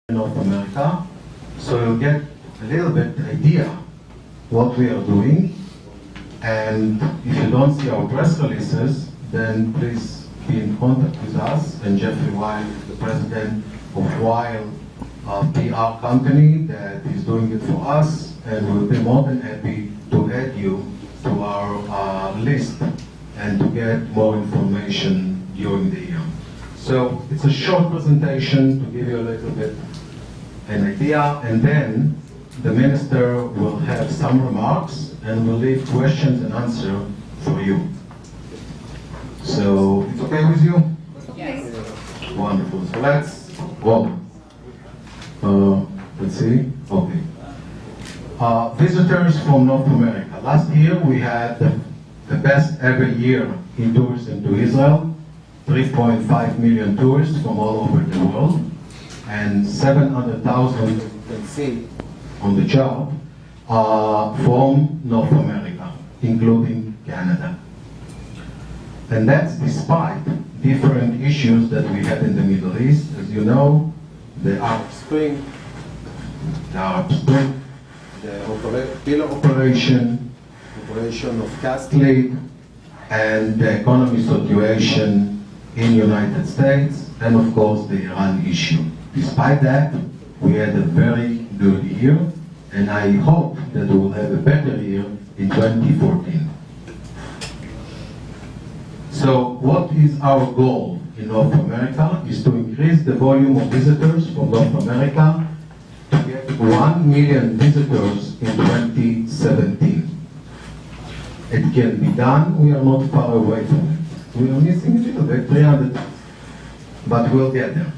in North America, so you'll get a little bit idea what we are doing. And if you don't see our press releases, then please be in contact with us and Jeffrey Weil, the president of Weil PR company that is doing it for us, and we'll be more than happy to add you to our list and to get more information during the year. So it's a short presentation to give you a little bit an idea, and then the minister will have some remarks and will leave questions and answers for you. So it's okay with you? Yes. Wonderful. So let's roll. Let's see. Okay. Visitors from North America. Last year we had the best ever year in tourism to Israel. 3.5 million tourists from all over the world, and 700,000, you can see on the chart, from North America, including Canada. And that's despite different issues that we had in the Middle East. As you know, the Arab Spring, the pillar operation of Castlade, and the economy situation in the United States, and of course the Iran issue. Despite that, we had a very good year, and I hope that we will have a better year in 2014. So what is our goal in North America? Is to increase the volume of visitors from North America to get 1 million visitors in 2017. It can be done. We are not far away from it. We are missing a little bit, 300, but we'll get there.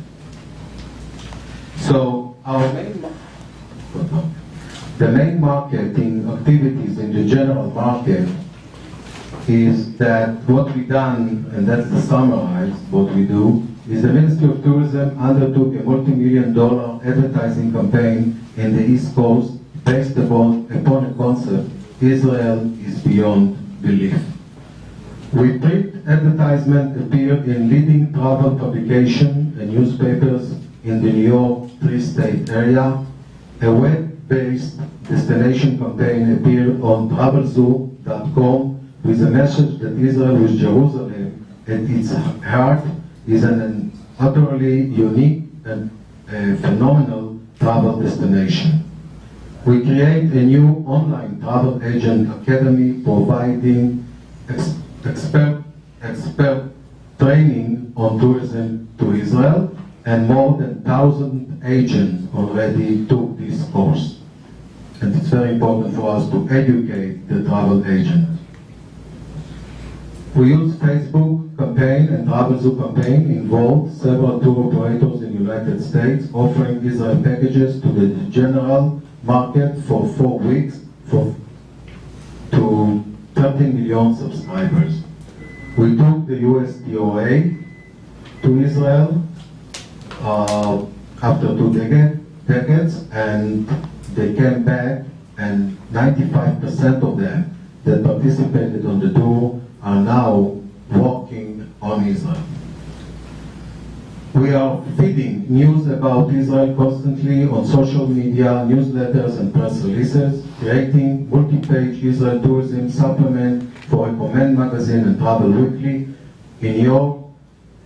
So the main marketing activities in the general market is that what we done, and that's the summarize what we do, is the Ministry of Tourism undertook a multi-million-dollar advertising campaign in the East Coast based upon a concept, Israel is beyond belief. We print advertisement appeared in leading travel publication and newspapers in the New York tri-state area. A web-based destination campaign appeared on travelzoo.com with a message that Israel with Jerusalem at its heart is an utterly unique and phenomenal travel destination. We create a new online travel agent academy providing expert training on tourism to Israel, and more than 1,000 agents already took this course. And it's very important for us to educate the travel agent. We use Facebook campaign and TravelZoo campaign involved several tour operators in the United States offering Israel packages to the general market for 4 weeks to 13 million subscribers. We took the USDOA to Israel after 2 decades, and they came back, and 95% of them that participated on the tour are now working on Israel. We are feeding news about Israel constantly on social media, newsletters and press releases, creating multi-page Israel tourism supplement for Recommend magazine and Travel Weekly. In your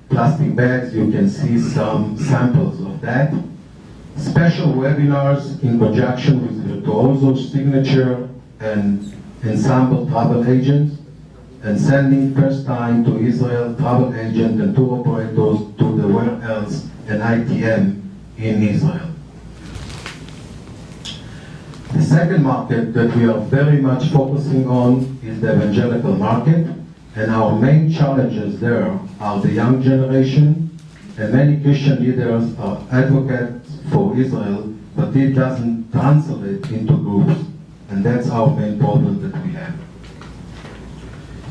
plastic bags you can see some samples of that. Special webinars in conjunction with Virtuoso, Signature and Ensemble travel agents, and sending first time to Israel travel agent and tour operators to the where else and ITM in Israel. The second market that we are very much focusing on is the evangelical market, and our main challenges there are the young generation, and many Christian leaders are advocates for Israel, but it doesn't translate into groups, and that's our main problem that we have.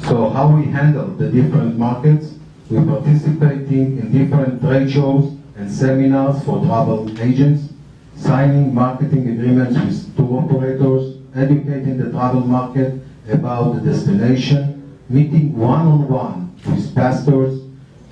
So how we handle the different markets, we're participating in different trade shows and seminars for travel agents, signing marketing agreements with tour operators, educating the travel market about the destination, meeting one-on-one with pastors,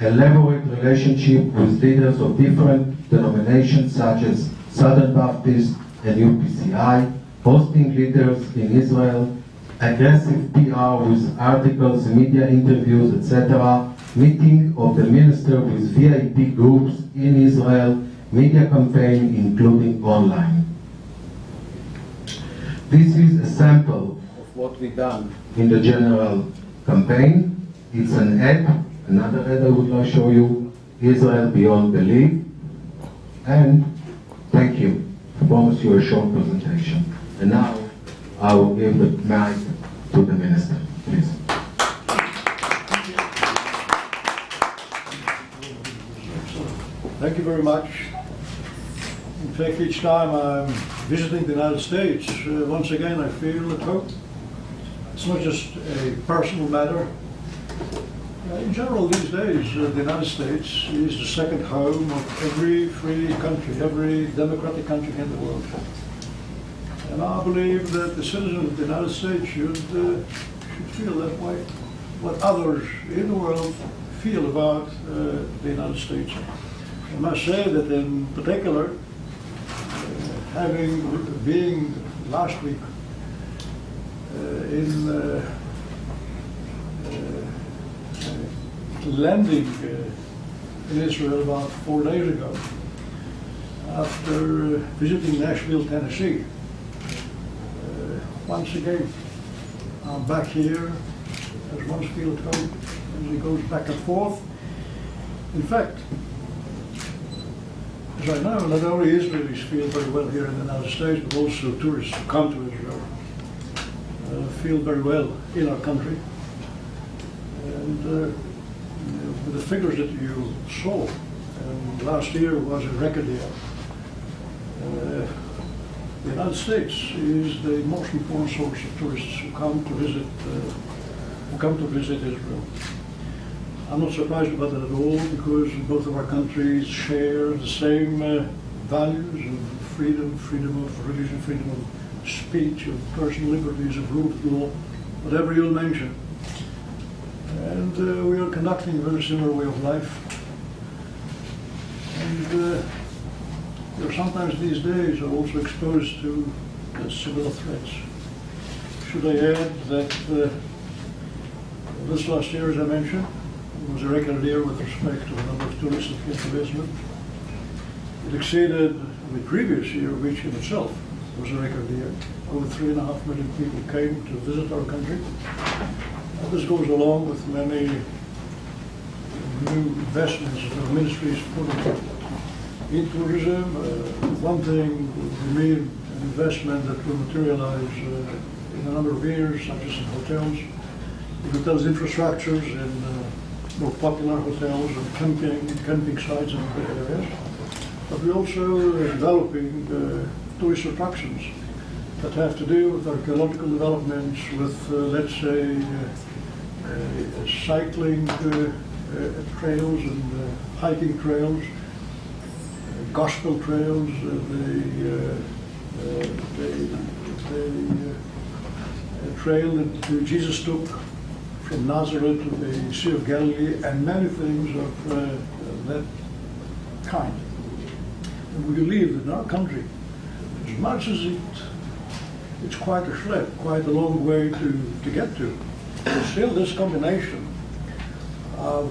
elaborate relationship with leaders of different denominations such as Southern Baptist and UPCI, hosting leaders in Israel, aggressive PR with articles, media interviews, etc., meeting of the minister with VIP groups in Israel, media campaign including online. This is a sample of what we've done in the general campaign. It's an ad, another ad I would like to show you, Israel Beyond Belief. And thank you. I promise you a short presentation. And now I will give the mic to the minister, please. Thank you very much. In fact, each time I'm visiting the United States, once again I feel at home. It's not just a personal matter. In general, these days, the United States is the second home of every free country, every democratic country in the world. And I believe that the citizens of the United States should feel that way, what others in the world feel about the United States. I must say that in particular, being last week landing in Israel about 4 days ago, after visiting Nashville, Tennessee. Once again, I'm back here, as one feels at home, and he goes back and forth. In fact, as I know, not only Israelis feel very well here in the United States, but also tourists who come to Israel feel very well in our country. And with the figures that you saw, last year was a record year. The United States is the most important source of tourists who come to visit Israel. I'm not surprised about that at all, because both of our countries share the same values of freedom, freedom of religion, freedom of speech, of personal liberties, of rule of law, whatever you'll mention. And we are conducting a very similar way of life. And we're sometimes these days are also exposed to similar threats. Should I add that this last year, as I mentioned, was a record year with respect to the number of tourists that came to Israel. It exceeded the previous year, which in itself was a record year. Over 3.5 million people came to visit our country. And this goes along with many new investments that our ministry is putting in tourism. One thing would mean an investment that will materialize in a number of years, such as in hotels, infrastructures, and more popular hotels and camping sites in good areas. But we're also developing tourist attractions that have to do with archaeological developments, with, let's say, cycling trails and hiking trails, gospel trails, the trail that Jesus took from Nazareth to the Sea of Galilee, and many things of that kind. And we believe that in our country, as much as it's quite a schlep, quite a long way to get to, there's still this combination of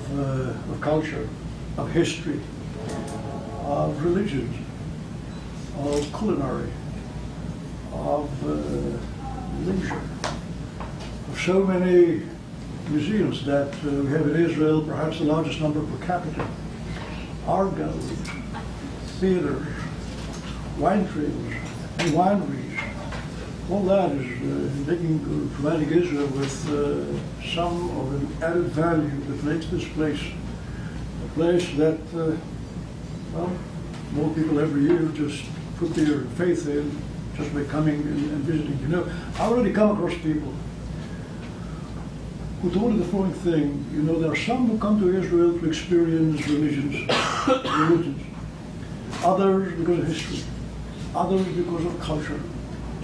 culture, of history, of religion, of culinary, of leisure, of so many museums that we have in Israel, perhaps the largest number per capita, art galleries, theaters, wine trails, and wineries. All that is providing Israel with some of an added value that makes this place a place that, well, more people every year just put their faith in just by coming and visiting. You know, I already come across people who told me the following thing: you know, there are some who come to Israel to experience religions, others because of history, others because of culture,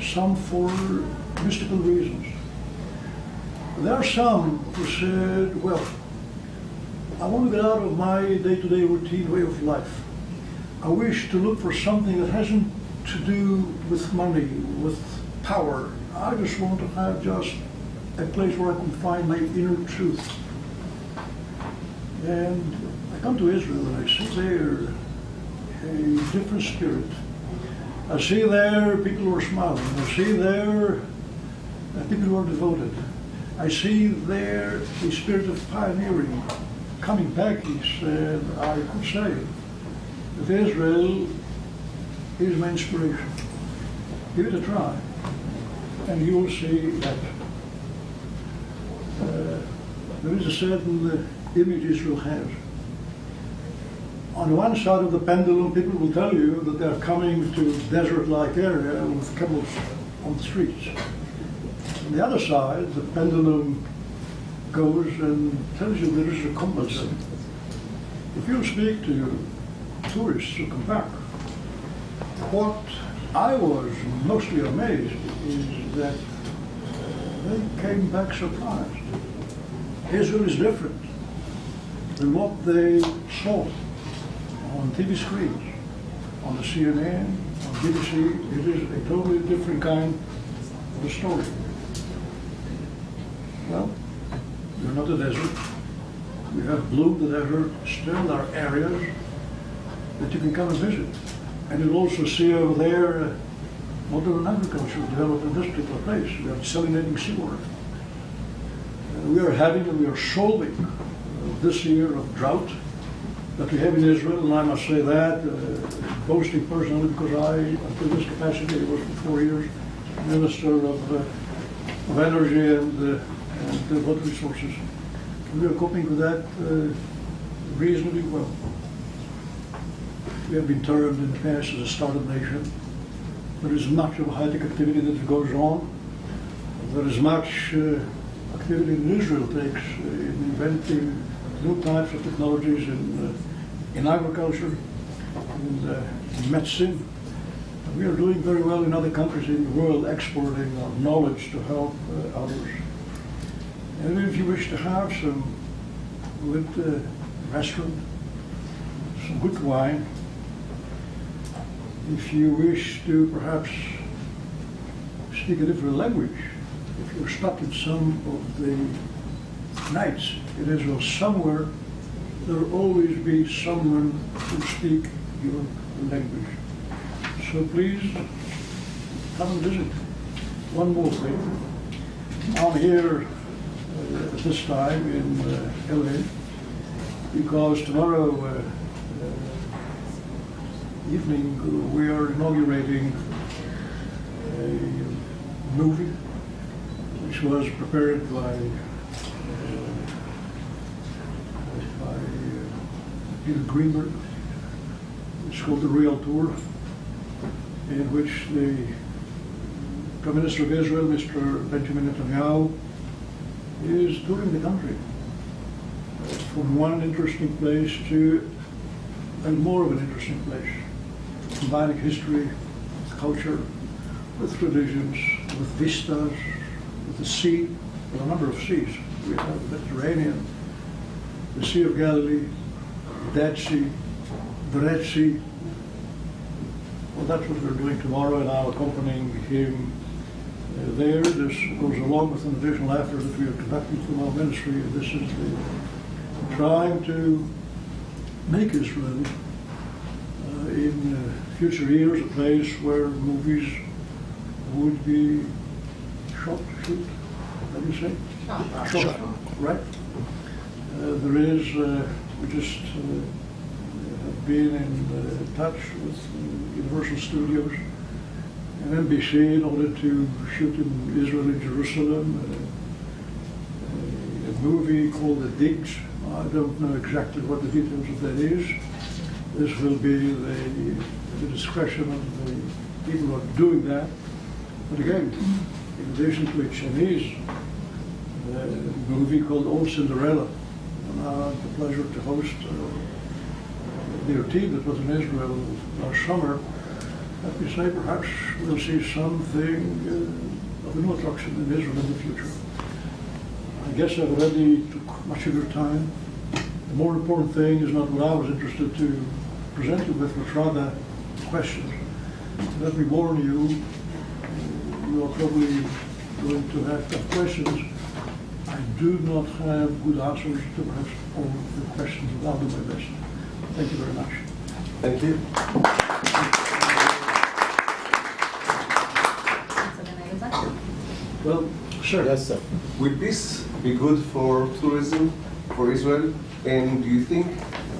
some for mystical reasons. There are some who said, well, I want to get out of my day-to-day routine way of life. I wish to look for something that hasn't to do with money, with power. I just want to have just a place where I can find my inner truth. And I come to Israel and I see there a different spirit. I see there people who are smiling. I see there people who are devoted. I see there a spirit of pioneering. Coming back, he said, I could say that Israel is my inspiration. Give it a try, and you will see that there is a certain image Israel has. On one side of the pendulum, people will tell you that they're coming to a desert-like area with camels on the streets. On the other side, the pendulum goes and tells you there is a combat zone. If you speak to tourists who come back, what I was mostly amazed is that they came back surprised. Israel is different than what they saw on TV screens, on the CNN, on BBC. It is a totally different kind of a story. Well, we're not a desert. We have bloomed the desert. Still, there are areas that you can come and visit. And you'll also see over there modern agriculture developed in this particular place. We have desalinating seawater. We are having and we are solving this year of drought that we have in Israel, and I must say that, boasting personally, because I, until this capacity, I was for 4 years Minister of Energy and Water Resources. We are coping with that reasonably well. We have been termed in the past as a startup nation. There is much of high-tech activity that goes on. There is much activity that Israel takes in inventing new types of technologies in agriculture, in medicine. We are doing very well in other countries in the world, exporting our knowledge to help others. And if you wish to have some good restaurant, some good wine, if you wish to perhaps speak a different language, if you're stuck in some of the nights in Israel somewhere, there will always be someone who speaks your language. So please come and visit. One more thing. I'm here at this time in LA because tomorrow evening we are inaugurating a movie which was prepared by Peter Greenberg. It's called The Real Tour, in which the Prime Minister of Israel, Mr. Benjamin Netanyahu, is touring the country from one interesting place to a more of an interesting place, combining history, with culture, with traditions, with vistas, with the sea, with a number of seas. We have the Mediterranean, the Sea of Galilee, the Dead Sea, the Red Sea. Well, that's what we're doing tomorrow, and I'm accompanying him there. This goes along with an additional effort that we are conducting through our ministry, and this is trying to make Israel in future years a place where movies would be shot, shoot, how do you say? Shot. Right? There is, we just have been in touch with Universal Studios and NBC in order to shoot in Israel and Jerusalem a movie called The Digs. I don't know exactly what the details of that is. This will be the discretion of the people who are doing that. But again, in addition to a Chinese movie called Old Cinderella, and I had the pleasure to host their team that was in Israel last summer. Let me say, perhaps we'll see something of a new attraction in Israel in the future. I guess I've already took much of your time. The more important thing is not what I was interested to present you with, but rather questions. Let me warn you, you are probably going to have tough questions. I do not have good answers to perhaps all the questions, but I'll do my best. Thank you very much. Thank you. Well, sure. Yes, sir. Will this be good for tourism for Israel? And do you think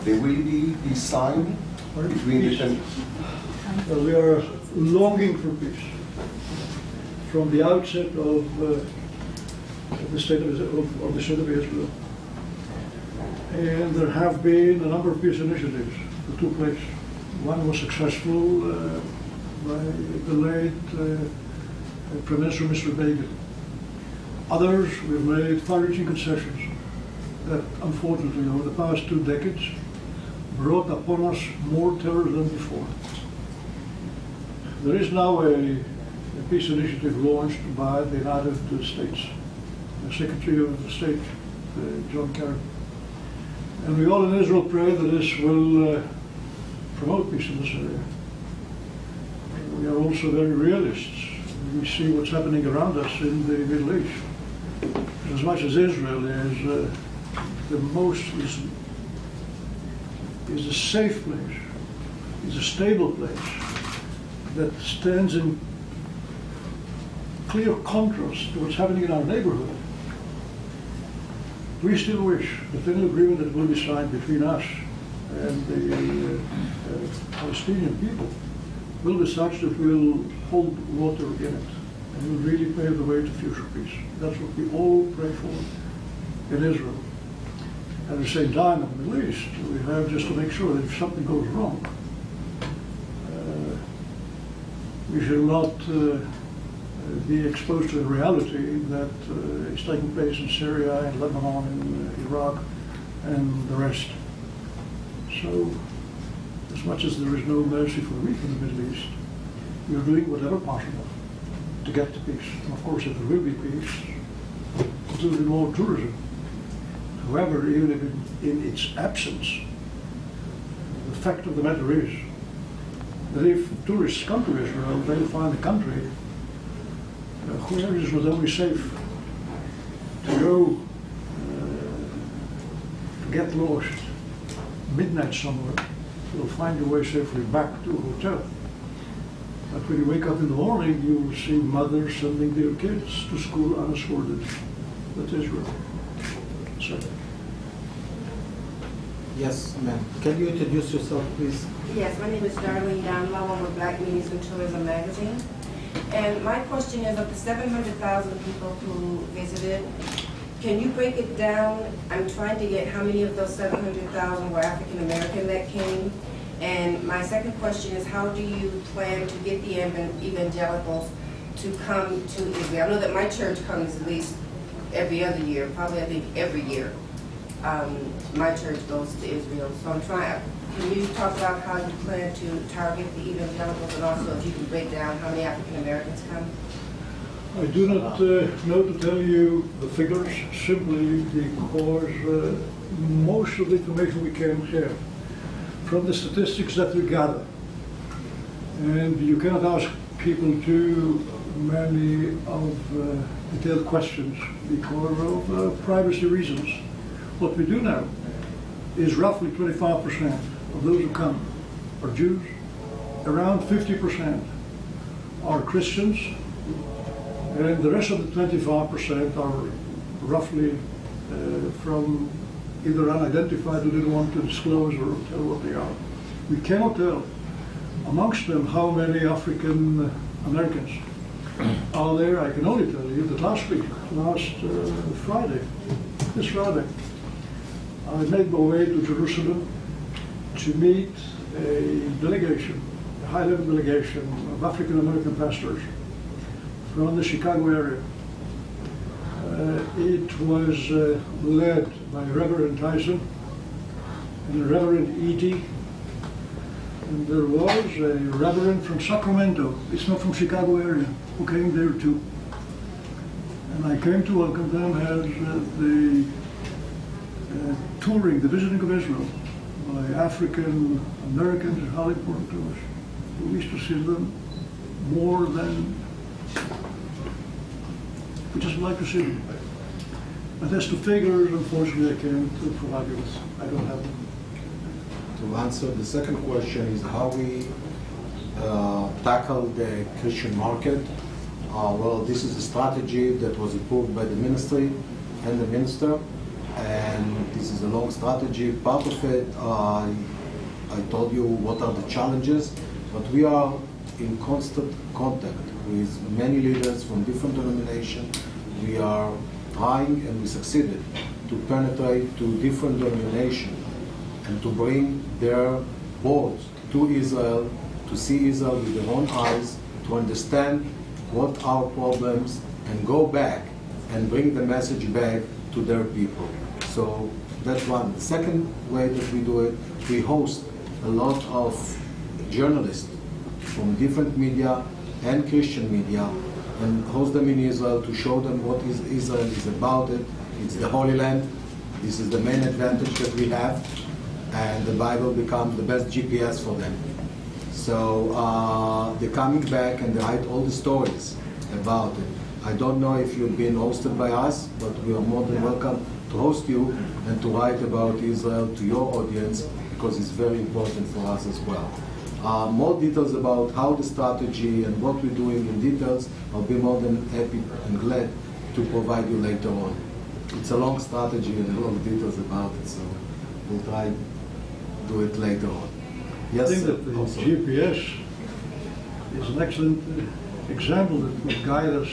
there will be peace sign between the countries? Well, we are longing for peace from the outset of the state of Israel. And there have been a number of peace initiatives that took place. One was successful by the late Prime Minister Mr. Begin. Others, we've made far-reaching concessions that, unfortunately, over the past 2 decades, brought upon us more terror than before. There is now a peace initiative launched by the United States, the Secretary of State, John Kerry. And we all in Israel pray that this will promote peace in this area. We are also very realists. We see what's happening around us in the Middle East. As much as Israel is is a safe place, is a stable place that stands in clear contrast to what's happening in our neighborhood. We still wish that any agreement that will be signed between us and the Palestinian people will be such that will hold water in it and will really pave the way to future peace. That's what we all pray for in Israel. At the same time, in the Middle East, we have just to make sure that if something goes wrong, we should not be exposed to the reality that is taking place in Syria, in Lebanon, in Iraq, and the rest. So, as much as there is no mercy for the weak in the Middle East, we are doing whatever possible to get to peace. And of course, if there will be peace, there will be more tourism. However, even if in its absence, the fact of the matter is that if tourists come to Israel, they'll find a country where it is not only safe to go to get lost midnight somewhere, you'll find your way safely back to a hotel. But when you wake up in the morning, you will see mothers sending their kids to school unescorted. That's Israel. So. Yes, ma'am. Can you introduce yourself, please? Yes, my name is Darlene Donlow. I'm with Black Meetings and Tourism Magazine. And my question is, of the 700,000 people who visited, can you break it down? I'm trying to get how many of those 700,000 were African American that came. And my second question is, how do you plan to get the evangelicals to come to Israel? I know that my church comes at least every other year, probably I think every year. My church goes to Israel. So I'm trying, can you talk about how you plan to target the evangelicals, and also if you can break down how many African Americans come? I do not know to tell you the figures, simply because most of the information we can have from the statistics that we gather. And you cannot ask people too many of detailed questions because of privacy reasons. What we do know is roughly 25% of those who come are Jews, around 50% are Christians, and the rest of the 25% are roughly from either unidentified who didn't want to disclose or tell what they are. We cannot tell amongst them how many African Americans are there. I can only tell you that last Friday, this Friday, I made my way to Jerusalem to meet a delegation, a high-level delegation of African American pastors from the Chicago area. It was led by Reverend Tyson and Reverend E.T. And there was a reverend from Sacramento, it's not from Chicago area, who came there too. And I came to welcome them as the touring, the visiting of Israel by African Americans is highly important to us. We wish to see them more than we just like to see them. But as to figures, unfortunately, I can't provide you with. I don't have them. To answer the second question is how we tackle the Christian market. Well, this is a strategy that was approved by the ministry and the minister, and this is a long strategy. Part of it, I told you what are the challenges, but we are in constant contact with many leaders from different denominations. We are trying, and we succeeded, to penetrate to different denominations and to bring their boards to Israel, to see Israel with their own eyes, to understand what are problems, and go back and bring the message back to their people. So that's one. The second way that we do it, we host a lot of journalists from different media and Christian media, and host them in Israel to show them what Israel is about. It's the Holy Land. This is the main advantage that we have, and the Bible becomes the best GPS for them. So they're coming back and they write all the stories about it. I don't know if you've been hosted by us, but we are more than welcome to host you and to write about Israel to your audience, because it's very important for us as well. More details about how the strategy and what we're doing in details, I'll be more than happy and glad to provide you later on. It's a long strategy and a lot of details about it, so we'll try to do it later on. Yes, I think that the GPS is an excellent example that will guide us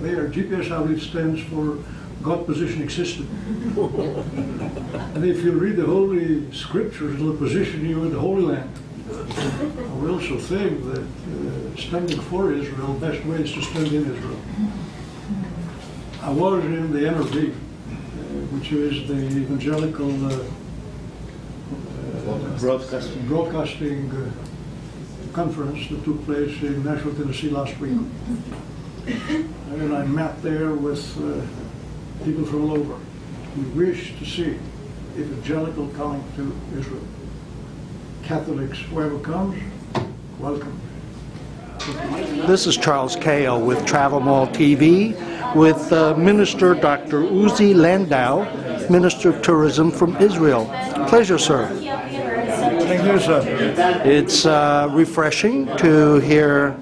there. GPS, I believe, stands for God positioning system. And if you read the Holy Scriptures, it'll position you in the Holy Land. We also think that standing for Israel, the best way is to stand in Israel. I was in the NRB, which is the evangelical broadcasting conference that took place in Nashville, Tennessee last week. And I met there with people from all over who wish to see evangelical coming to Israel. Catholics, whoever comes, welcome. This is Charles Kao with Travel Mall TV with Minister Dr. Uzi Landau, Minister of Tourism from Israel. Pleasure, sir. Thank you, sir. It's refreshing to hear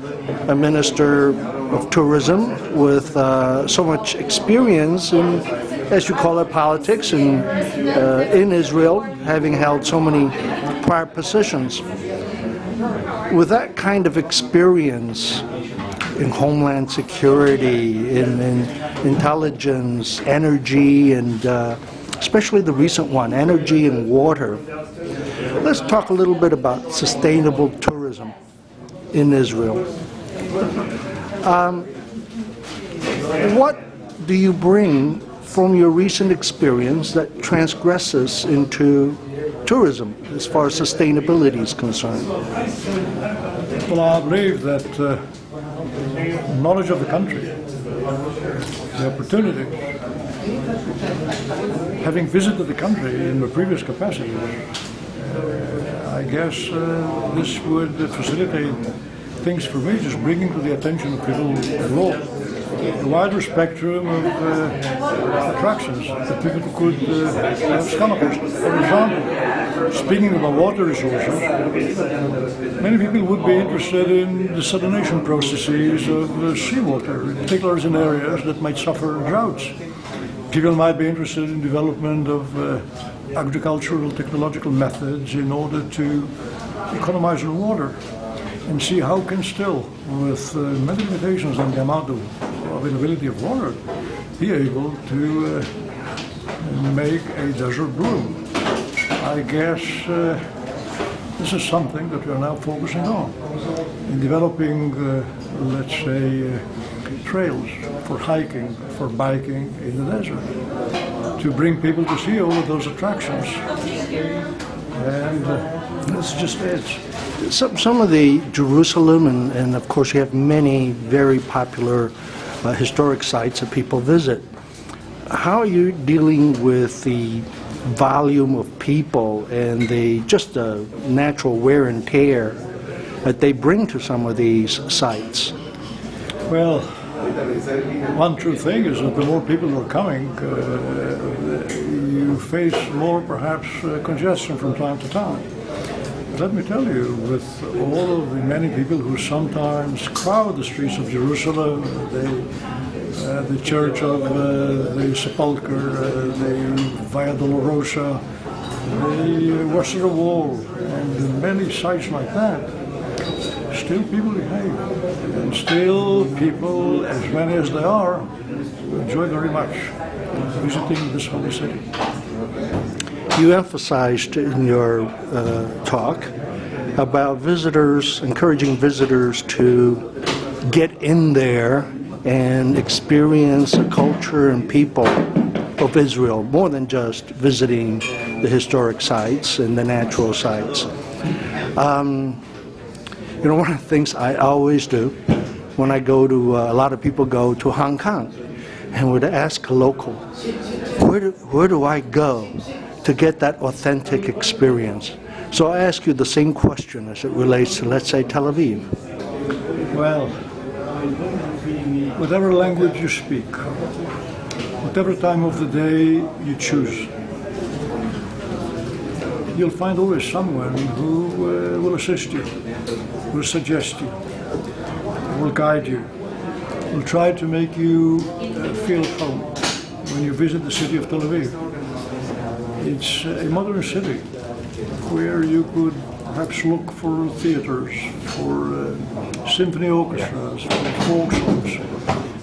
a Minister of Tourism with so much experience in, as you call it, politics and in Israel, having held so many prior positions. With that kind of experience in homeland security, in intelligence, energy, and especially the recent one, energy and water, let's talk a little bit about sustainable tourism in Israel. What do you bring from your recent experience that transgresses into tourism as far as sustainability is concerned? Well, I believe that knowledge of the country, the opportunity, having visited the country in the previous capacity, I guess this would facilitate things for me, just bringing to the attention of people abroad a wider spectrum of attractions that people could have scholars. For example, speaking about water resources, many people would be interested in the salination processes of seawater, in particular in areas that might suffer droughts. People might be interested in development of agricultural technological methods in order to economize the water and see how can still, with many limitations on the amount of availability of water, be able to make a desert bloom. I guess this is something that we are now focusing on in developing, let's say, trails for hiking, for biking in the desert, to bring people to see all of those attractions. And that's just it. Some of the Jerusalem, and of course you have many very popular historic sites that people visit. How are you dealing with the volume of people and just the natural wear and tear that they bring to some of these sites? Well, one true thing is that the more people are coming, you face more perhaps congestion from time to time. Let me tell you, with all of the many people who sometimes crowd the streets of Jerusalem, the Church of the Sepulchre, the Via Dolorosa, the Western Wall, and many sites like that, still people behave. And still people, as many as they are, enjoy very much visiting this holy city. You emphasized in your talk about visitors, encouraging visitors to get in there and experience the culture and people of Israel, more than just visiting the historic sites and the natural sites. You know, one of the things I always do when I go to, a lot of people go to Hong Kong and would ask a local, where do I go to get that authentic experience? So I ask you the same question as it relates to, let's say, Tel Aviv. Well, whatever language you speak, whatever time of the day you choose, you'll find always someone who will assist you, will suggest you, will guide you, will try to make you feel home when you visit the city of Tel Aviv. It's a modern city where you could perhaps look for theaters, for symphony orchestras, for folk songs,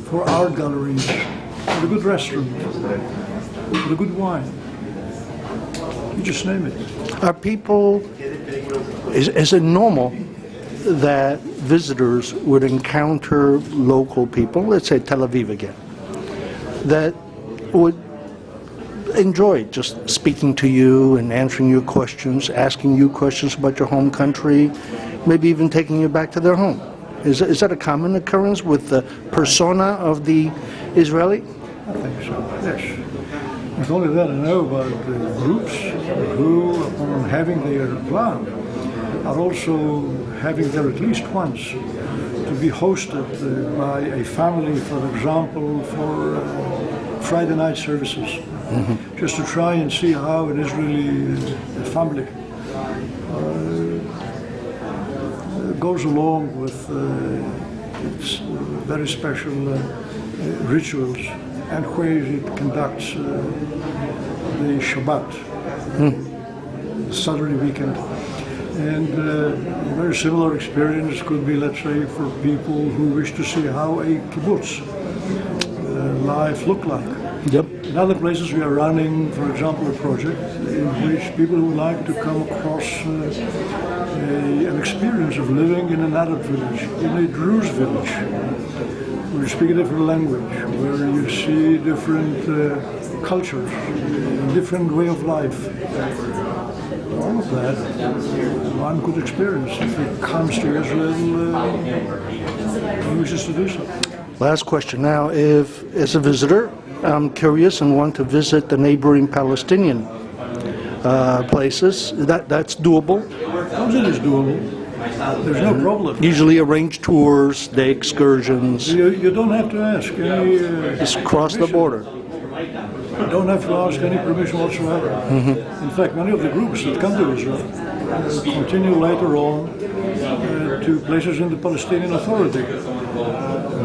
for art galleries, for a good restaurant, for a good wine. You just name it. Are people, is it normal that visitors would encounter local people, let's say Tel Aviv again, that would enjoy just speaking to you and answering your questions, asking you questions about your home country, maybe even taking you back to their home? Is that a common occurrence with the persona of the Israeli? I think so, yes. Not only that, I know about the groups who, upon having their plan, are also having there at least once to be hosted by a family, for example, for Friday night services, just to try and see how it is really a family goes along with its very special rituals and where it conducts the Shabbat, Saturday weekend. And a very similar experience could be, let's say, for people who wish to see how a kibbutz life look like. Yep. In other places we are running, for example, a project in which people would like to come across an experience of living in an Arab village, in a Druze village, where you speak a different language, where you see different cultures, a different way of life. All of that one could experience if it comes to Israel and wishes to do so. Last question now. If, as a visitor, I'm curious and want to visit the neighboring Palestinian places, that's doable? Of course it is doable. There's no problem. Usually arrange tours, day excursions. You don't have to ask any Just cross the border. You don't have to ask any permission whatsoever. In fact, many of the groups that come to Israel continue later on to places in the Palestinian Authority.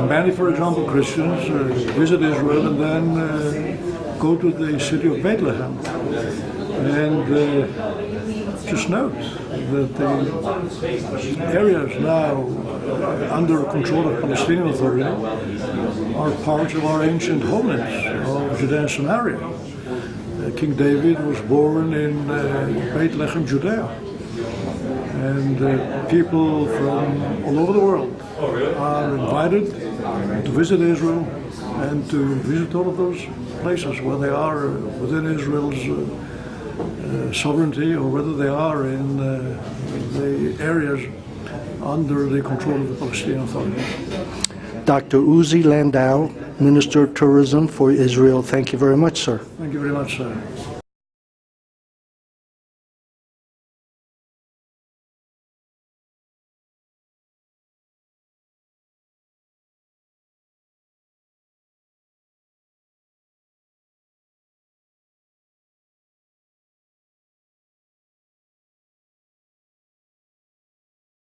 Many, for example, Christians visit Israel and then go to the city of Bethlehem. And just note that the areas now under control of Palestinian Authority are parts of our ancient homelands of Judea and Samaria. King David was born in Bethlehem, Judea. And people from all over the world are invited to visit Israel and to visit all of those places, where they are within Israel's sovereignty or whether they are in the areas under the control of the Palestinian Authority. Dr. Uzi Landau, Minister of Tourism for Israel, thank you very much, sir. Thank you very much, sir.